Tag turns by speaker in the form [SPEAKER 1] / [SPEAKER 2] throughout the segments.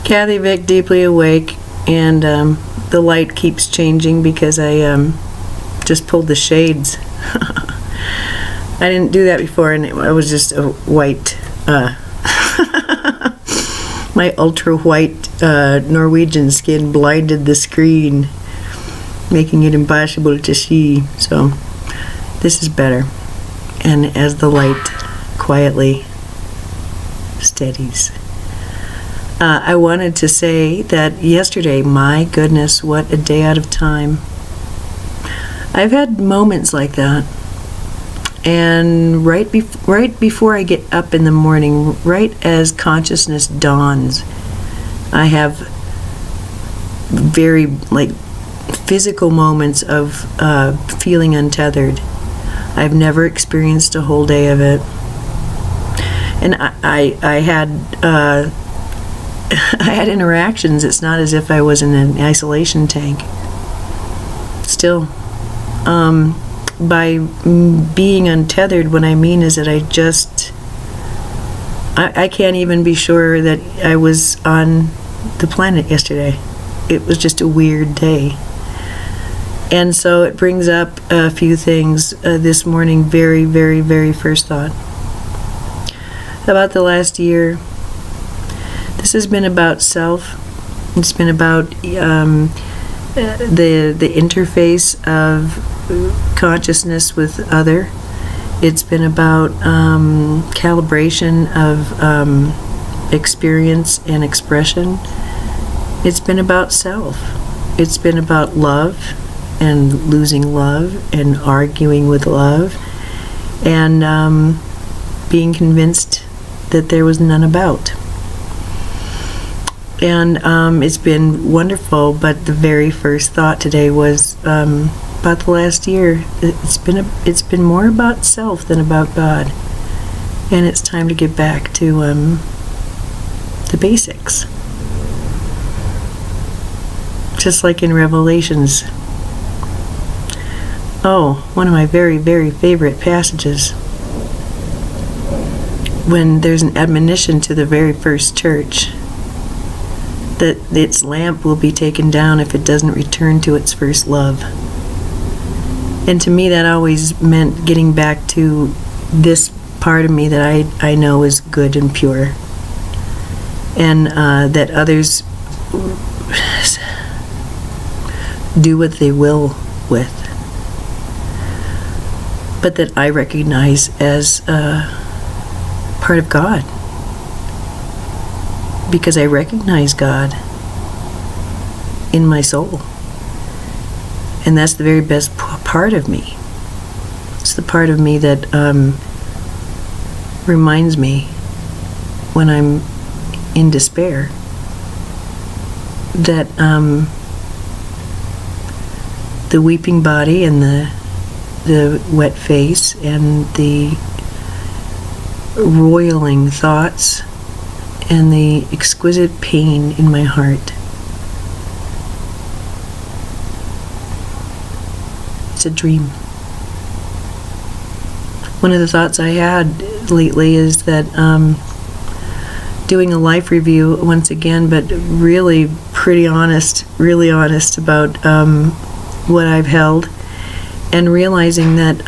[SPEAKER 1] Kathy Vick, deeply awake, and the light keeps changing because I just pulled the shades. I didn't do that before, and I was just a white, my ultra white Norwegian skin blinded the screen, making it impossible to see. So this is better. And as the light quietly steadies. I wanted to say that yesterday, my goodness, what a day out of time. I've had moments like that. And right before I get up in the morning, right as consciousness dawns, I have very, physical moments of feeling untethered. I've never experienced a whole day of it. And I had I had interactions. It's not as if I was in an isolation tank. Still, by being untethered, what I mean is that I can't even be sure that I was on the planet yesterday. It was just a weird day. And so it brings up a few things this morning. Very, very, very first thought. About the last year, this has been about self. It's been about the interface of consciousness with other. It's been about calibration of experience and expression. It's been about self. It's been about love and losing love and arguing with love and being convinced that there was none about. And it's been wonderful, but the very first thought today was about the last year. It's been more about self than about God, and it's time to get back to the basics. Just like in Revelations. Oh, one of my very, very favorite passages. When there's an admonition to the very first church that its lamp will be taken down if it doesn't return to its first love. And to me, that always meant getting back to this part of me that I know is good and pure, and that others do what they will with, but that I recognize as part of God. Because I recognize God in my soul. And that's the very best part of me. It's the part of me that reminds me when I'm in despair that the weeping body and the wet face and the roiling thoughts and the exquisite pain in my heart. It's a dream. One of the thoughts I had lately is that doing a life review once again, but really really honest about what I've held, and realizing that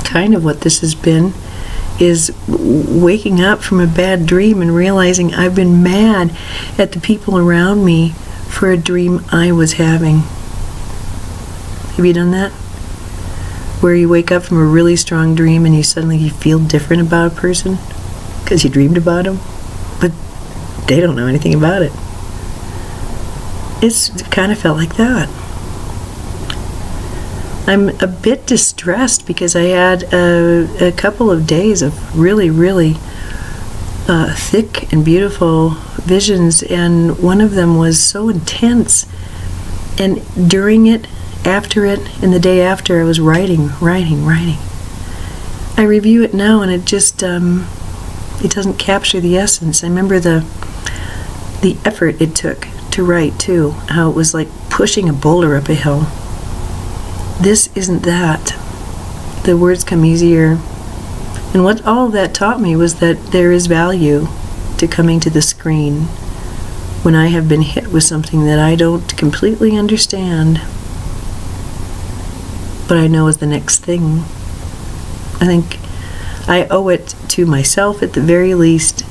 [SPEAKER 1] kind of what this has been is waking up from a bad dream and realizing I've been mad at the people around me for a dream I was having. Have you done that? Where you wake up from a really strong dream and you suddenly feel different about a person because you dreamed about them, but they don't know anything about it. It kind of felt like that. I'm a bit distressed because I had a couple of days of really, really thick and beautiful visions, and one of them was so intense. And during it, after it, and the day after, I was writing. I review it now, and it just it doesn't capture the essence. I remember the effort it took to write too, how it was like pushing a boulder up a hill. This isn't that. The words come easier. And what all of that taught me was that there is value to coming to the screen when I have been hit with something that I don't completely understand, but I know is the next thing. I think I owe it to myself at the very least,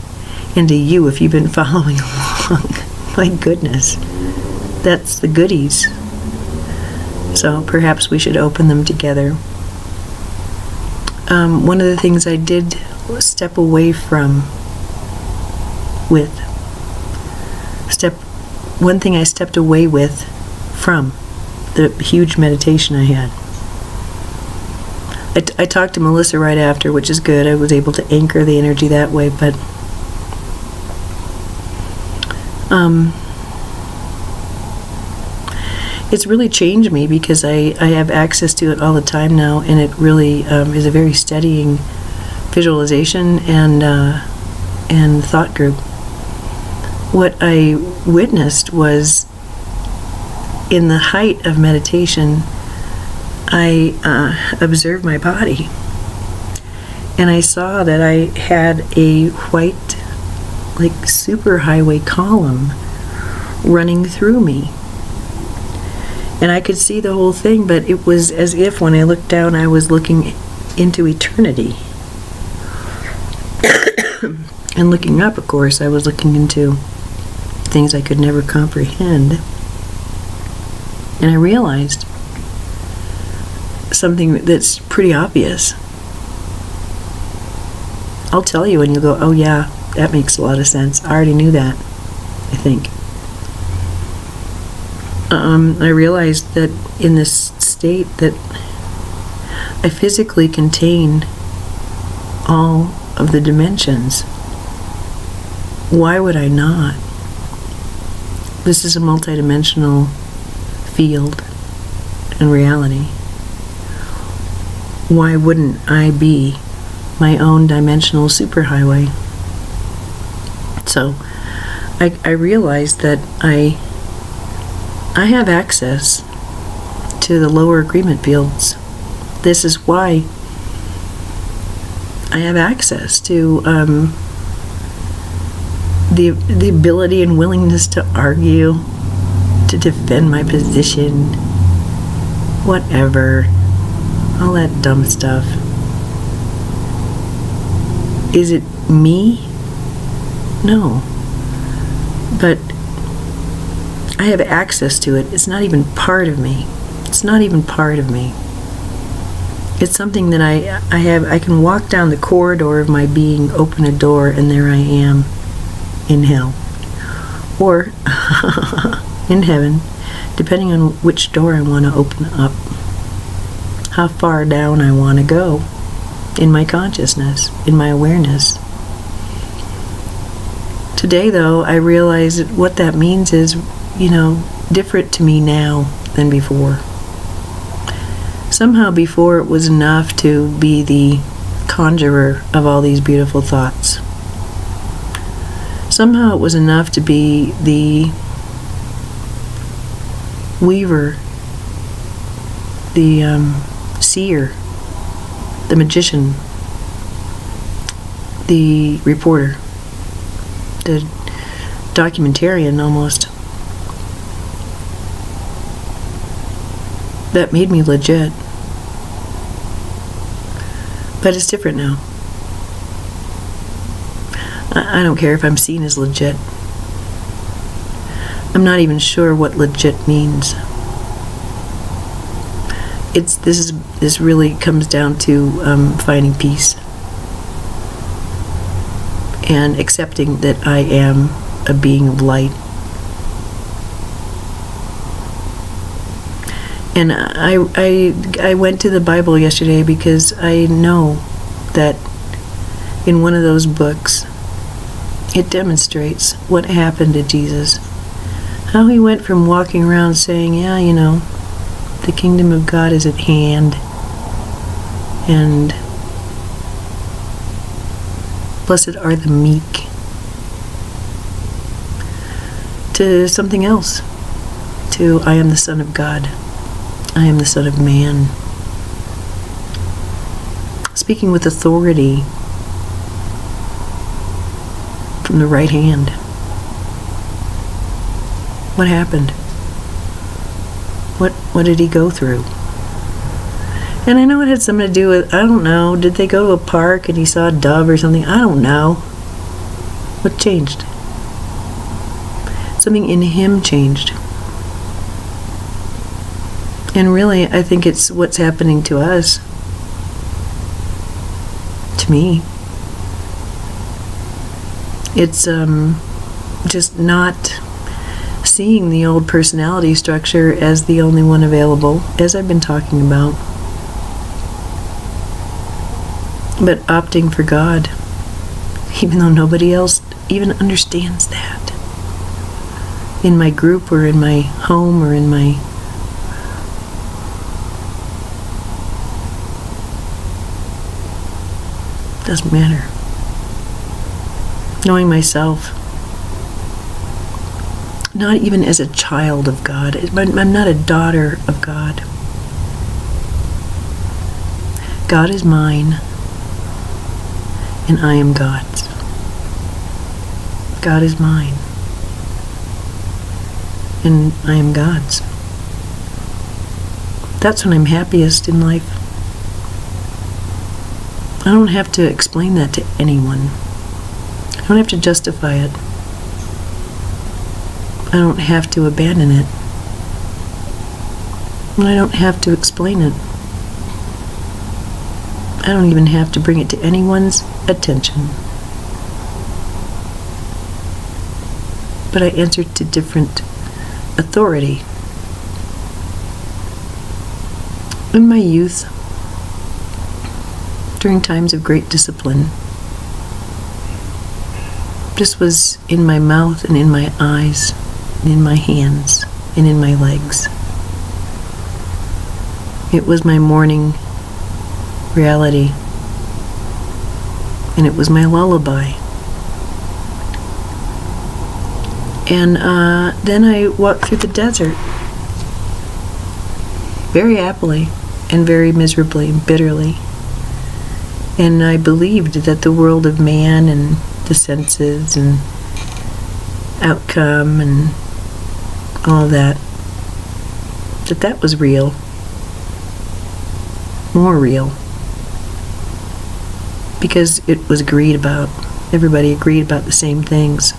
[SPEAKER 1] and to you if you've been following along. My goodness, that's the goodies. So perhaps we should open them together. One of the things I did step away from one thing I stepped away with from the huge meditation I had. I talked to Melissa right after, which is good. I was able to anchor the energy that way, but it's really changed me because I have access to it all the time now, and it really is a very steadying visualization and thought group. What I witnessed was, in the height of meditation, I observed my body, and I saw that I had a white, like, superhighway column running through me. And I could see the whole thing, but it was as if when I looked down, I was looking into eternity. And looking up, of course, I was looking into things I could never comprehend. And I realized something that's pretty obvious. I'll tell you and you'll go, oh yeah, that makes a lot of sense. I already knew that, I think. I realized that in this state that I physically contain all of the dimensions. Why would I not? This is a multidimensional field and reality. Why wouldn't I be my own dimensional superhighway? So I realized that I have access to the lower agreement fields. This is why I have access to the ability and willingness to argue, to defend my position, whatever, all that dumb stuff. Is it me? No. But I have access to it. It's not even part of me. It's not even part of me. It's something that I have. I can walk down the corridor of my being, open a door, and there I am in hell. Or in heaven, depending on which door I want to open up. How far down I want to go in my consciousness, in my awareness. Today, though, I realize that what that means is, different to me now than before. Somehow before it was enough to be the conjurer of all these beautiful thoughts. Somehow it was enough to be the weaver, the seer, the magician, the reporter, the documentarian almost. That made me legit. But it's different now. I don't care if I'm seen as legit. I'm not even sure what legit means. This really comes down to finding peace and accepting that I am a being of light. And I went to the Bible yesterday because I know that in one of those books it demonstrates what happened to Jesus. How he went from walking around saying, yeah, the kingdom of God is at hand, and blessed are the meek, to something else, to I am the Son of God. I am the Son of Man. Speaking with authority from the right hand. What happened? What did he go through? And I know it had something to do with, I don't know, did they go to a park and he saw a dove or something? I don't know. What changed? Something in him changed. And really, I think it's what's happening to us. To me. It's just not seeing the old personality structure as the only one available, as I've been talking about. But opting for God, even though nobody else even understands that. In my group or in my home or in my... Doesn't matter. Knowing myself, not even as a child of God. I'm not a daughter of God. God is mine, and I am God's. God is mine, and I am God's. That's when I'm happiest in life. I don't have to explain that to anyone. I don't have to justify it. I don't have to abandon it. And I don't have to explain it. I don't even have to bring it to anyone's attention. But I answer to different authority. In my youth, during times of great discipline, this was in my mouth and in my eyes, and in my hands and in my legs. It was my morning reality, and it was my lullaby. And then I walked through the desert, very happily and very miserably and bitterly. And I believed that the world of man and the senses and outcome and all that was real. More real. Because it was agreed about. Everybody agreed about the same things.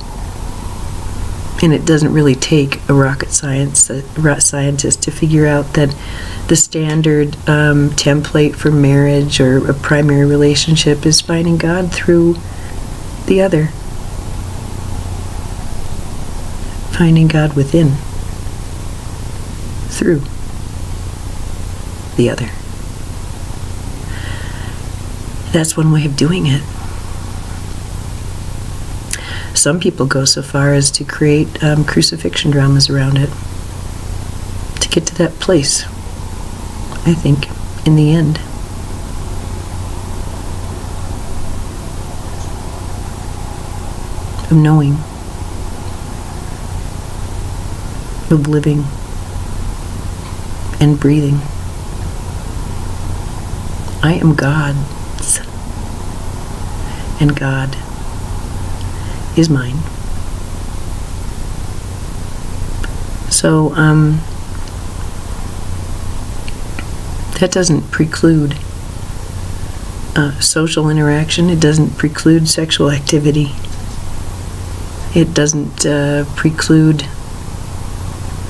[SPEAKER 1] And it doesn't really take a rocket scientist to figure out that the standard template for marriage or a primary relationship is finding God through the other. Finding God within. Through the other. That's one way of doing it. Some people go so far as to create crucifixion dramas around it to get to that place, I think, in the end. Of knowing, of living and breathing. I am God's, and God is mine. So, that doesn't preclude social interaction. It doesn't preclude sexual activity. It doesn't preclude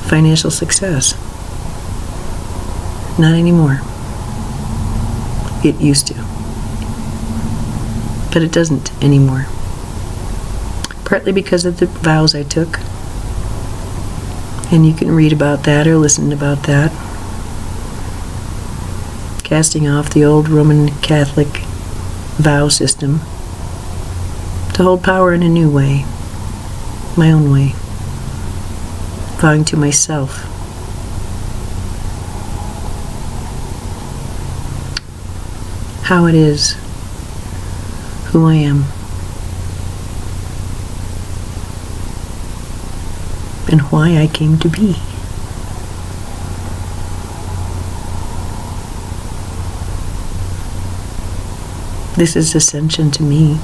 [SPEAKER 1] financial success. Not anymore. It used to. But it doesn't anymore. Partly because of the vows I took. And you can read about that or listen about that. Casting off the old Roman Catholic vow system to hold power in a new way, my own way, vowing to myself. How it is, who I am, and why I came to be. This is ascension to me.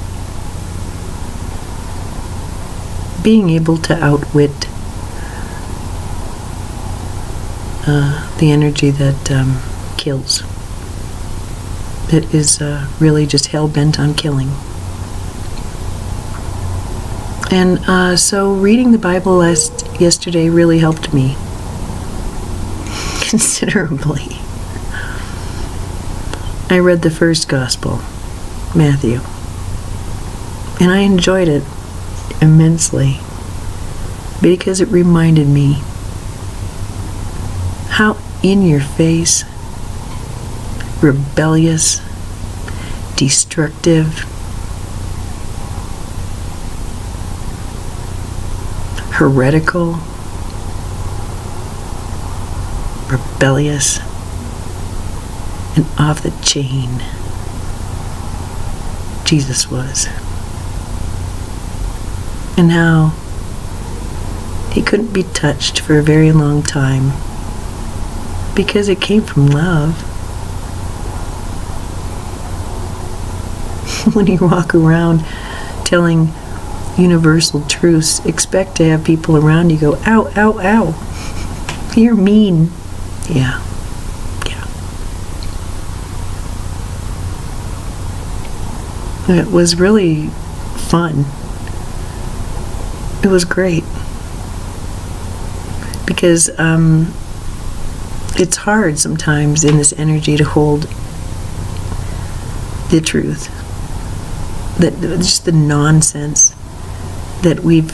[SPEAKER 1] being able to outwit the energy that kills. It is really just hell-bent on killing. And so reading the Bible yesterday really helped me considerably. I read the first gospel, Matthew, and I enjoyed it immensely because it reminded me how in your face, rebellious, destructive, heretical, rebellious, and off the chain Jesus was. And how he couldn't be touched for a very long time because it came from love. When you walk around telling universal truths, expect to have people around you go, ow, ow, ow. You're mean. Yeah. It was really fun. It was great. Because it's hard sometimes in this energy to hold the truth. Just the nonsense that we've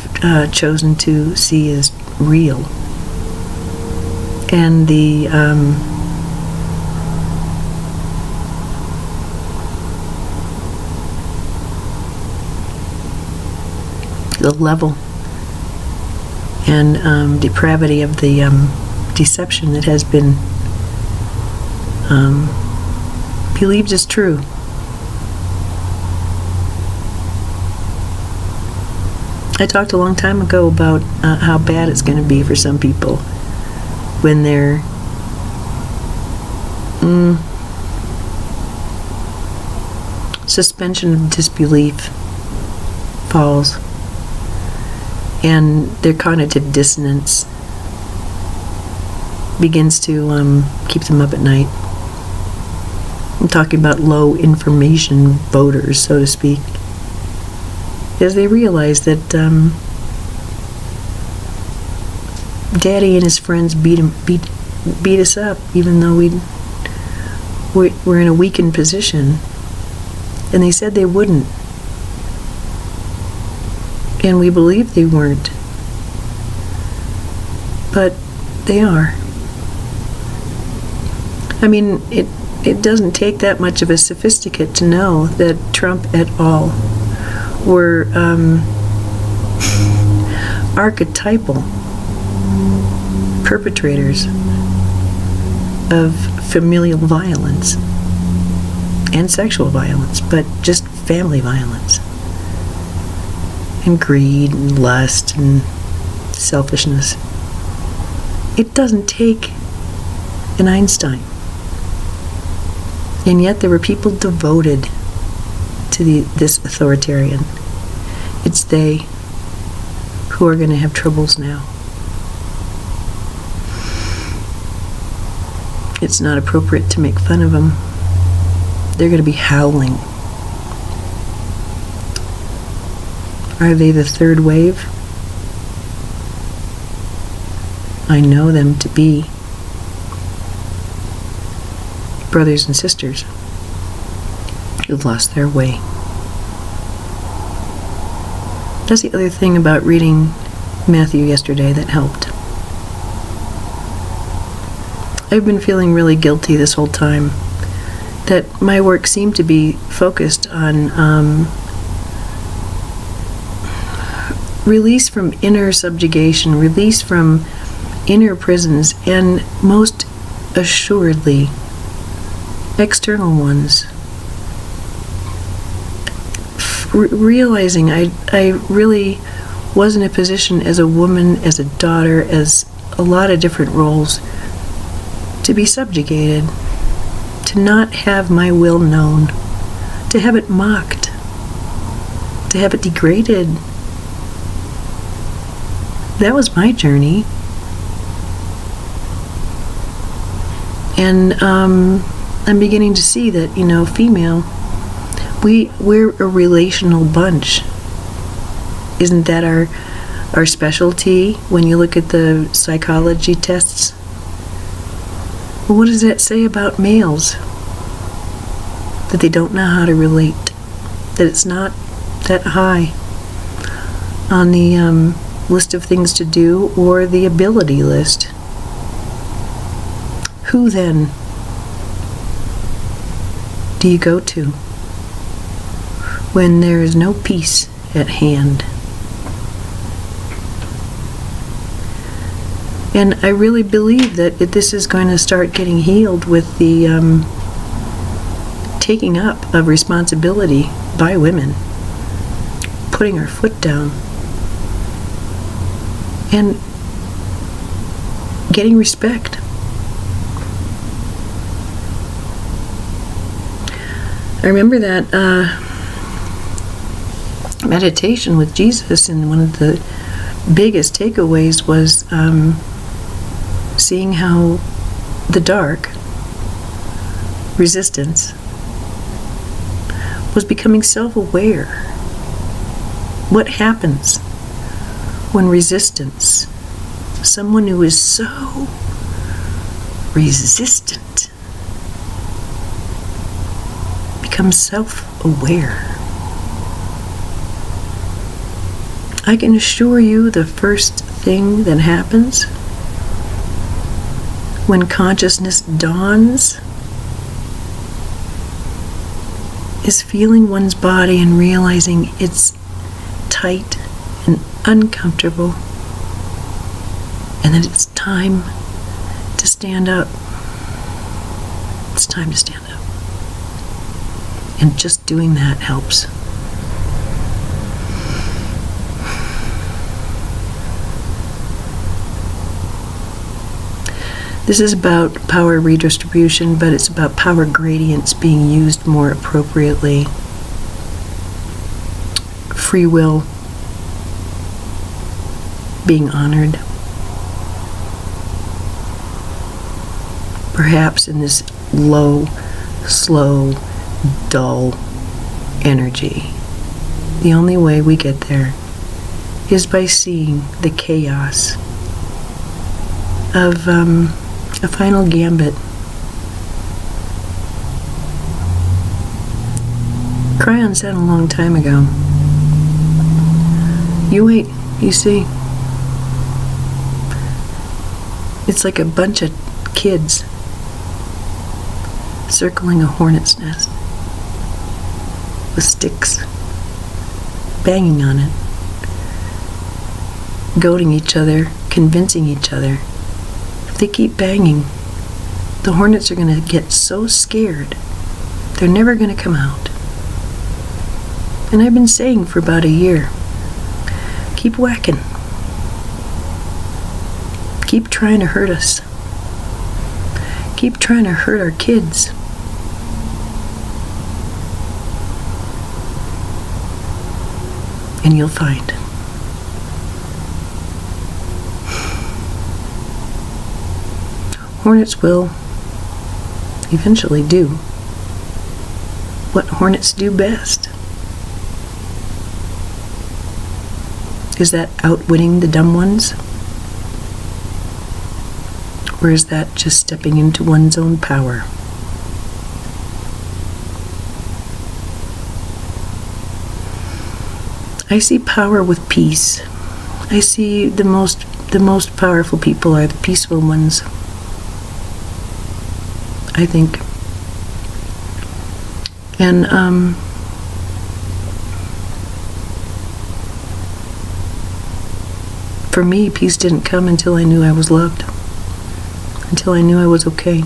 [SPEAKER 1] chosen to see as real. And the level and depravity of the deception that has been believed as true. I talked a long time ago about how bad it's going to be for some people when their suspension of disbelief falls and their cognitive dissonance begins to keep them up at night. I'm talking about low information voters, so to speak, as they realize that Daddy and his friends beat us up, even though we're in a weakened position, and they said they wouldn't, and we believed they weren't, but they are. I mean, it doesn't take that much of a sophisticate to know that Trump et al. Were archetypal perpetrators of familial violence and sexual violence, but just family violence and greed and lust and selfishness. It doesn't take an Einstein. And yet there were people devoted to this authoritarian. It's they who are going to have troubles now. It's not appropriate to make fun of them. They're going to be howling. Are they the third wave? I know them to be brothers and sisters who've lost their way. That's the other thing about reading Matthew yesterday that helped. I've been feeling really guilty this whole time that my work seemed to be focused on release from inner subjugation, release from inner prisons, and most assuredly external ones. Realizing I really was in a position as a woman, as a daughter, as a lot of different roles, to be subjugated, to not have my will known, to have it mocked, to have it degraded, that was my journey. And I'm beginning to see that, female, we're a relational bunch. Isn't that our specialty when you look at the psychology tests? Well, what does that say about males? That they don't know how to relate. That it's not that high on the list of things to do or the ability list. Who then do you go to when there is no peace at hand? And I really believe that this is going to start getting healed with the taking up of responsibility by women, putting our foot down, and getting respect. I remember that meditation with Jesus, and one of the biggest takeaways was seeing how the dark, resistance, was becoming self-aware. What happens when resistance, someone who is so resistant, becomes self-aware? I can assure you the first thing that happens when consciousness dawns is feeling one's body and realizing it's tight and uncomfortable, and that it's time to stand up. It's time to stand up. And just doing that helps. This is about power redistribution, but it's about power gradients being used more appropriately. Free will being honored. Perhaps in this low, slow, dull energy. The only way we get there is by seeing the chaos of a final gambit. Cryon said a long time ago, you wait, you see. It's like a bunch of kids circling a hornet's nest with sticks, banging on it, goading each other, convincing each other. If they keep banging, the hornets are going to get so scared, they're never going to come out. And I've been saying for about a year, keep whacking. Keep trying to hurt us. Keep trying to hurt our kids. And you'll find. Hornets will eventually do what hornets do best. Is that outwitting the dumb ones? Or is that just stepping into one's own power? I see power with peace. I see the most powerful people are the peaceful ones, I think. And for me, peace didn't come until I knew I was loved, until I knew I was okay,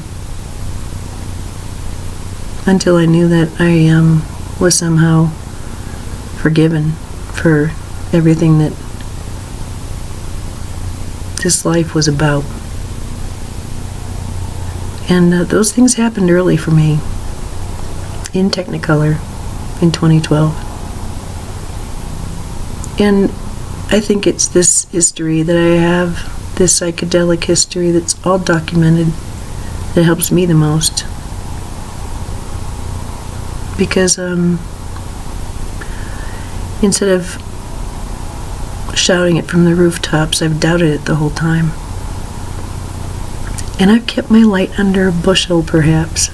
[SPEAKER 1] until I knew that I was somehow forgiven for everything that this life was about. And those things happened early for me, in Technicolor, in 2012. And I think it's this history that I have, this psychedelic history that's all documented, that helps me the most. Because instead of shouting it from the rooftops, I've doubted it the whole time. And I've kept my light under a bushel, perhaps.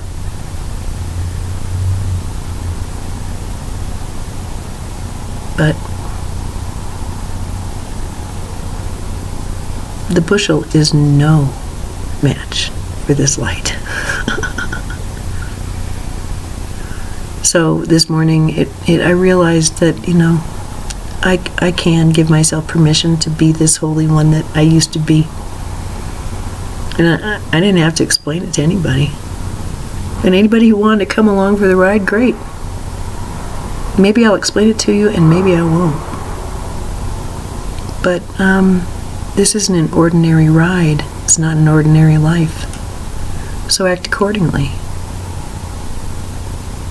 [SPEAKER 1] But the bushel is no match for this light. So this morning, I realized that, I can give myself permission to be this holy one that I used to be. And I didn't have to explain it to anybody. And anybody who wanted to come along for the ride, great. Maybe I'll explain it to you, and maybe I won't. But this isn't an ordinary ride. It's not an ordinary life. So act accordingly.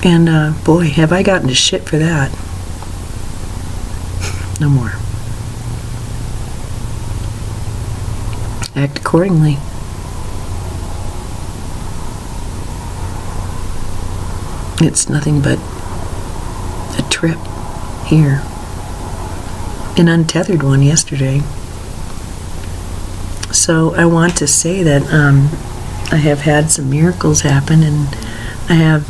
[SPEAKER 1] And boy, have I gotten to shit for that. No more. Act accordingly. It's nothing but a trip here. An untethered one yesterday. So I want to say that I have had some miracles happen, and I have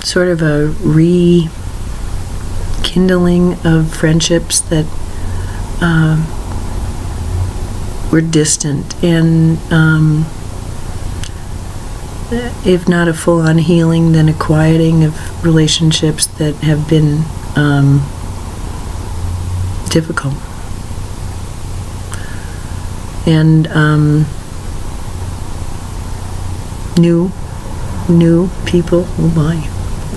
[SPEAKER 1] sort of a rekindling of friendships that were distant, and if not a full-on healing, then a quieting of relationships that have been difficult. And new people, oh my,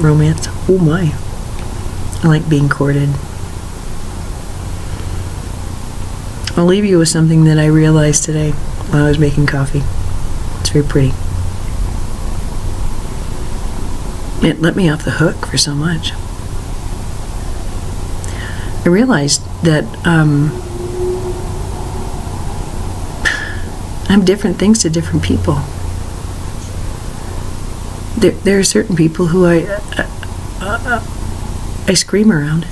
[SPEAKER 1] romance, oh my. I like being courted. I'll leave you with something that I realized today while I was making coffee. It's very pretty. It let me off the hook for so much. I realized that I'm different things to different people. There are certain people who I scream around.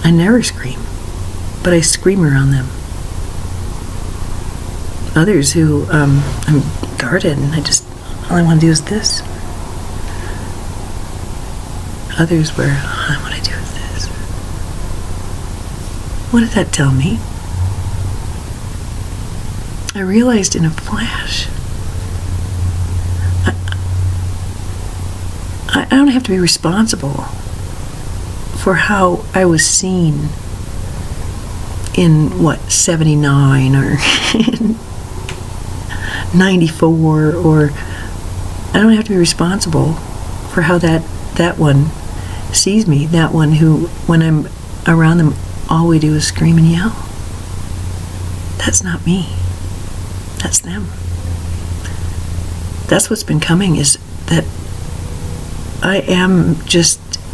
[SPEAKER 1] I never scream, but I scream around them. Others who I'm guarded, and all I want to do is this. Others where all I want to do is this. What did that tell me? I realized in a flash, I don't have to be responsible for how I was seen in, 79 or 94, or I don't have to be responsible for how that one sees me, that one who, when I'm around them, all we do is scream and yell. That's not me. That's them. That's what's been coming, is that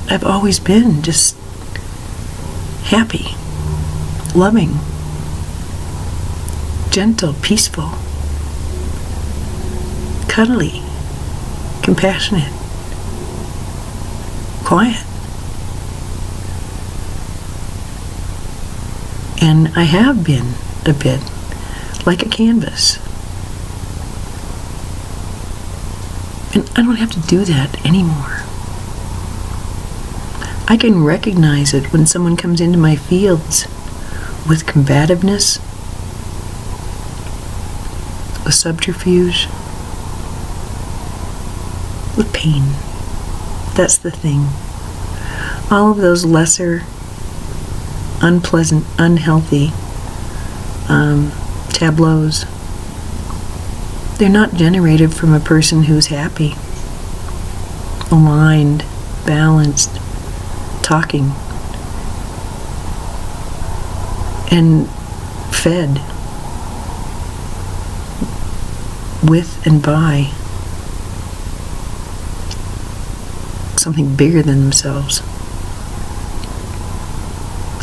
[SPEAKER 1] I've always been just happy, loving, gentle, peaceful, cuddly, compassionate, quiet. And I have been a bit like a canvas. And I don't have to do that anymore. I can recognize it when someone comes into my fields with combativeness, with subterfuge, with pain. That's the thing. All of those lesser, unpleasant, unhealthy tableaus, they're not generated from a person who's happy, aligned, balanced, talking, and fed with and by something bigger than themselves.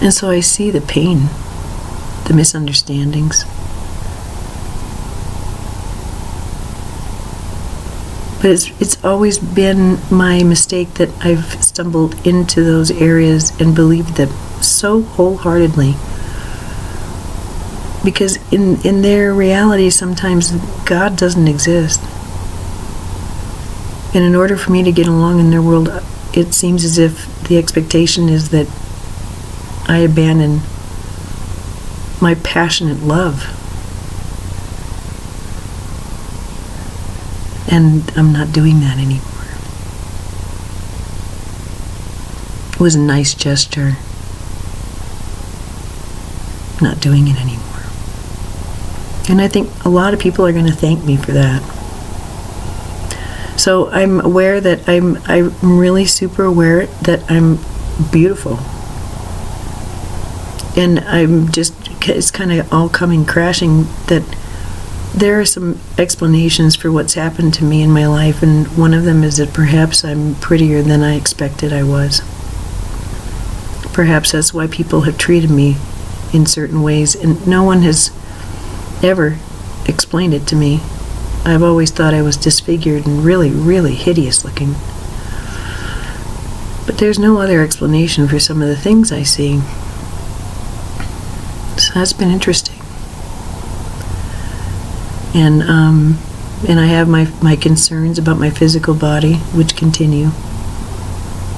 [SPEAKER 1] And so I see the pain, the misunderstandings. But it's always been my mistake that I've stumbled into those areas and believed them so wholeheartedly. Because in their reality, sometimes God doesn't exist. And in order for me to get along in their world, it seems as if the expectation is that I abandon my passionate love. And I'm not doing that anymore. It was a nice gesture. I'm not doing it anymore. And I think a lot of people are going to thank me for that. So I'm aware that I'm really super aware that I'm beautiful. And it's kind of all coming crashing that there are some explanations for what's happened to me in my life, and one of them is that perhaps I'm prettier than I expected I was. Perhaps that's why people have treated me in certain ways, and no one has ever explained it to me. I've always thought I was disfigured and really, really hideous looking. But there's no other explanation for some of the things I see. So that's been interesting. And I have my concerns about my physical body, which continue.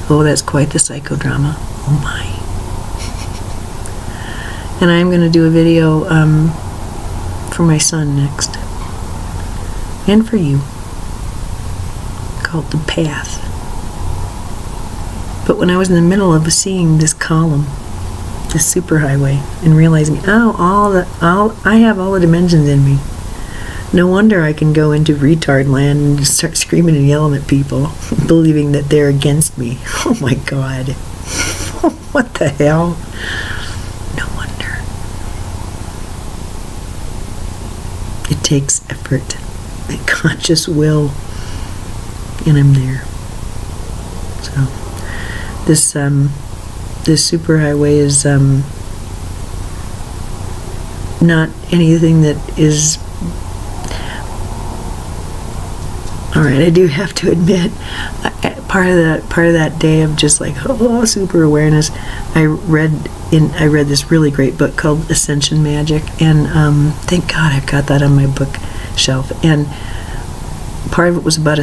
[SPEAKER 1] Oh, that's quite the psychodrama. Oh my. And I'm going to do a video for my son next. And for you. Called The Path. But when I was in the middle of seeing this column, this superhighway, and realizing, I have all the dimensions in me. No wonder I can go into retard land and just start screaming and yelling at people, believing that they're against me. Oh my God. What the hell? No wonder. It takes effort and conscious will, and I'm there. So, this superhighway is not anything that is. All right, I do have to admit, part of that day of just like super awareness, I read this really great book called Ascension Magic, and thank God I've got that on my bookshelf. And part of it was about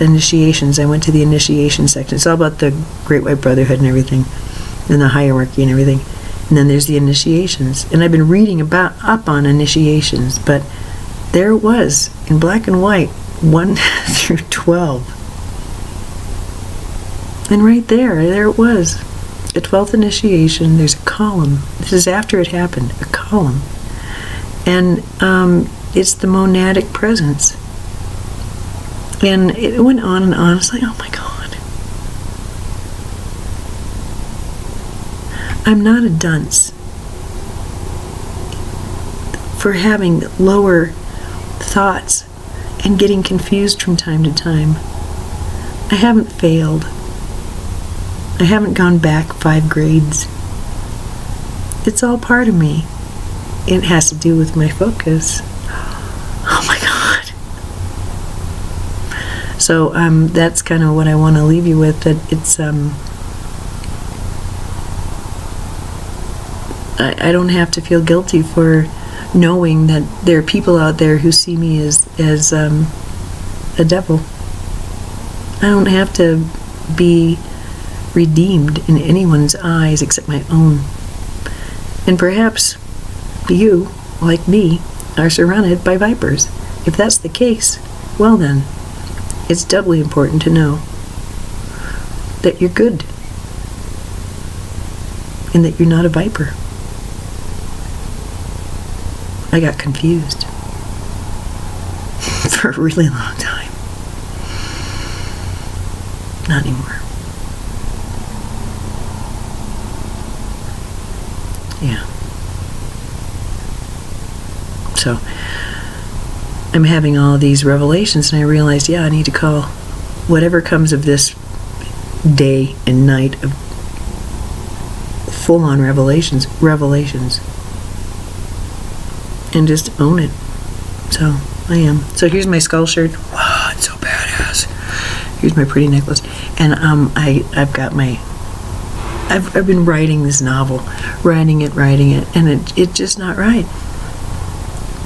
[SPEAKER 1] initiations. I went to the initiation section. It's all about the Great White Brotherhood and everything, and the hierarchy and everything. And then there's the initiations, and I've been reading up on initiations, but there it was in black and white. 1 through 12. And right there it was. The 12th initiation, there's a column. This is after it happened, a column. And it's the monadic presence. And it went on and on. It's like, oh my God. I'm not a dunce for having lower thoughts and getting confused from time to time. I haven't failed. I haven't gone back 5 grades. It's all part of me. It has to do with my focus. Oh my God. So that's kind of what I want to leave you with, that it's I don't have to feel guilty for knowing that there are people out there who see me as a devil. I don't have to be redeemed in anyone's eyes except my own. And perhaps you, like me, are surrounded by vipers. If that's the case, well then, it's doubly important to know that you're good and that you're not a viper. I got confused for a really long time. Not anymore. Yeah. So, I'm having all these revelations, and I realized, I need to call whatever comes of this day and night of full-on revelations, and just own it. So I am. So here's my skull shirt. Wow, it's so badass. Here's my pretty necklace, and I've got my. I've been writing this novel, writing it, and it's just not right.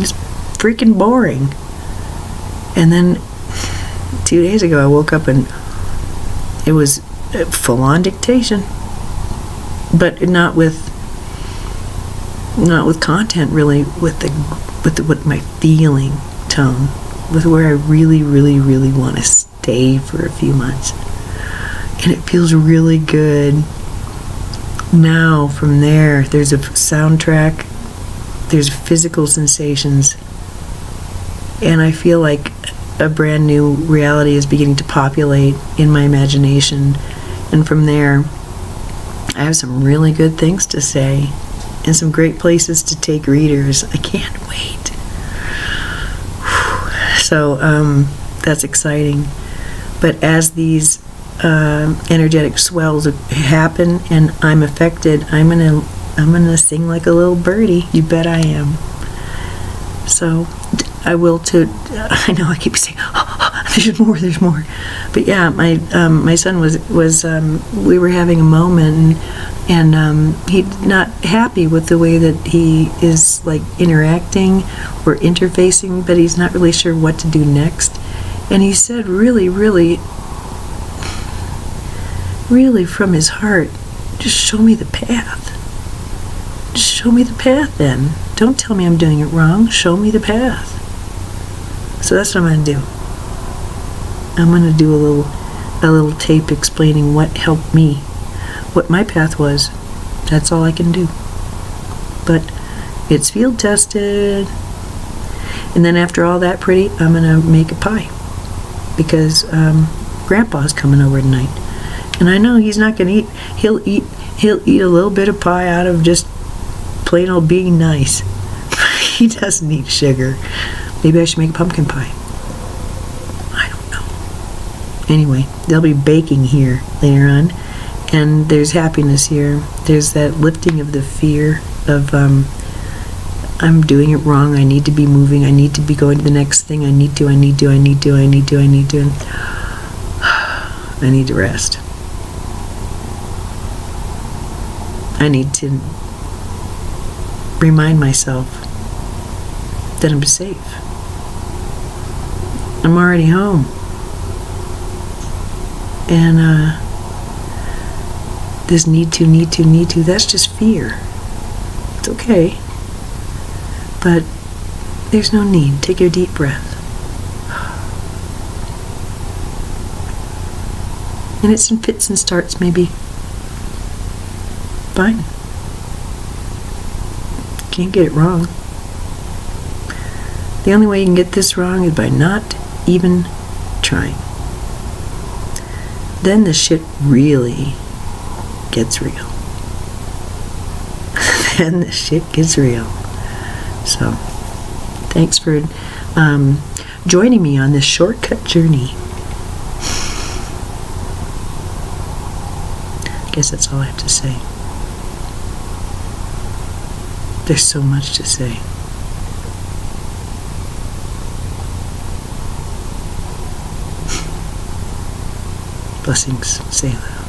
[SPEAKER 1] It's freaking boring. And then 2 days ago, I woke up and it was full-on dictation, but not with content, really, with what my feeling tone, with where I really, really, really want to stay for a few months, and it feels really good. Now, from there, there's a soundtrack, there's physical sensations, and I feel like a brand new reality is beginning to populate in my imagination. And from there, I have some really good things to say and some great places to take readers. I can't wait. So that's exciting. But as these energetic swells happen and I'm affected, I'm gonna sing like a little birdie. You bet I am. So I will too. I know I keep saying, there's more. But yeah, my son was we were having a moment, and he's not happy with the way that he is like interacting or interfacing, but he's not really sure what to do next. And he said really, really, really from his heart, just show me the path. Just show me the path then. Don't tell me I'm doing it wrong. Show me the path. So that's what I'm going to do. I'm going to do a little tape explaining what helped me, what my path was. That's all I can do. But it's field tested. And then after all that pretty, I'm going to make a pie. Because Grandpa's coming over tonight. And I know he's not going to eat. He'll eat a little bit of pie out of just plain old being nice. He doesn't eat sugar. Maybe I should make a pumpkin pie. I don't know. Anyway, they'll be baking here later on. And there's happiness here. There's that lifting of the fear of I'm doing it wrong. I need to be moving. I need to be going to the next thing. I need to. I need to rest. I need to remind myself that I'm safe. I'm already home. And this need to, that's just fear. It's okay. But there's no need. Take your deep breath. And it's in fits and starts, maybe. Fine. Can't get it wrong. The only way you can get this wrong is by not even trying. Then the shit really gets real. Then the shit gets real. So, thanks for joining me on this shortcut journey. I guess that's all I have to say. There's so much to say. Blessings, Selah.